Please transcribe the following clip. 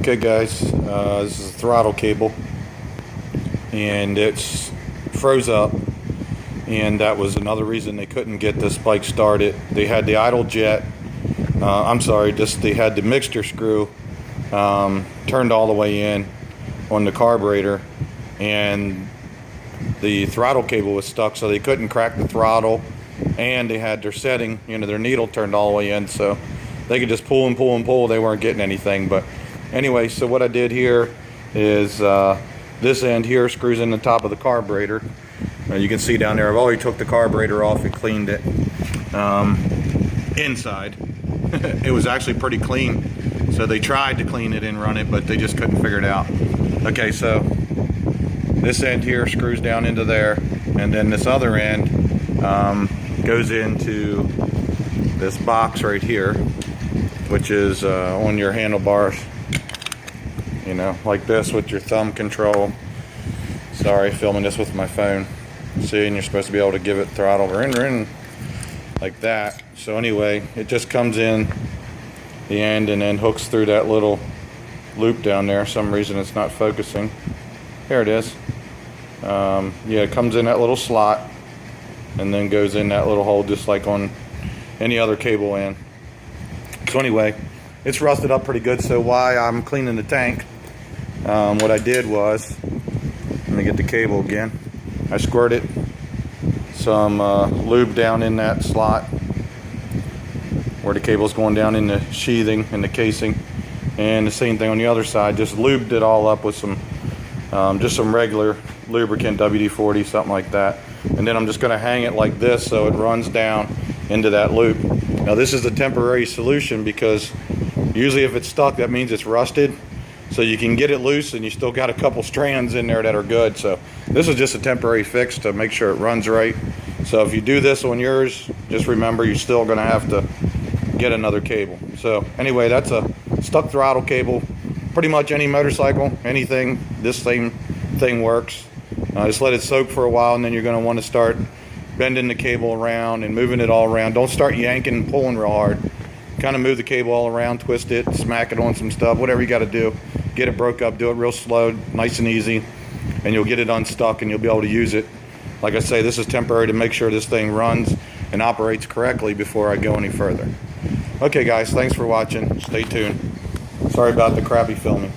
Okay guys, this is a throttle cable and it's froze up, and that was another reason they couldn't get this bike started. They had the idle jet, they had the mixture screw turned all the way in on the carburetor, and the throttle cable was stuck, so they couldn't crack the throttle, and they had their setting, their needle turned all the way in, so they could just pull and pull and pull. They weren't getting anything. But anyway, so what I did here is this end here screws in the top of the carburetor. You can see down there, I've already took the carburetor off and cleaned it inside. It was actually pretty clean, so they tried to clean it and run it, but they just couldn't figure it out. Okay, so this end here screws down into there, and then this other end goes into this box right here, which is on your handlebars, like this, with your thumb control. Sorry, filming this with my phone. See, and you're supposed to be able to give it throttle like that. So anyway, it just comes in the end and then hooks through that little loop down there. For some reason it's not focusing. Here it is. Yeah, it comes in that little slot and then goes in that little hole, just like on any other cable end. So anyway, it's rusted up pretty good. So while I'm cleaning the tank, what I did was, let me get the cable again. I squirted some lube down in that slot where the cable's going down in the sheathing and the casing, and the same thing on the other side. Just lubed it all up with some just some regular lubricant, WD-40, something like that. And then I'm just going to hang it like this so it runs down into that loop. Now this is a temporary solution, because usually if it's stuck, that means it's rusted. So you can get it loose and you still got a couple strands in there that are good. So this is just a temporary fix to make sure it runs right. So if you do this on yours, just remember you're still going to have to get another cable. So anyway, that's a stuck throttle cable. Pretty much any motorcycle, anything, this same thing works. Just let it soak for a while, and then you're going to want to start bending the cable around and moving it all around. Don't start yanking and pulling real hard. Kind of move the cable all around, twist it, smack it on some stuff, whatever you got to do. Get it broke up, do it real slow, nice and easy, and you'll get it unstuck and you'll be able to use it. Like I say, this is temporary to make sure this thing runs and operates correctly before I go any further. Okay guys, thanks for watching. Stay tuned. Sorry about the crappy filming.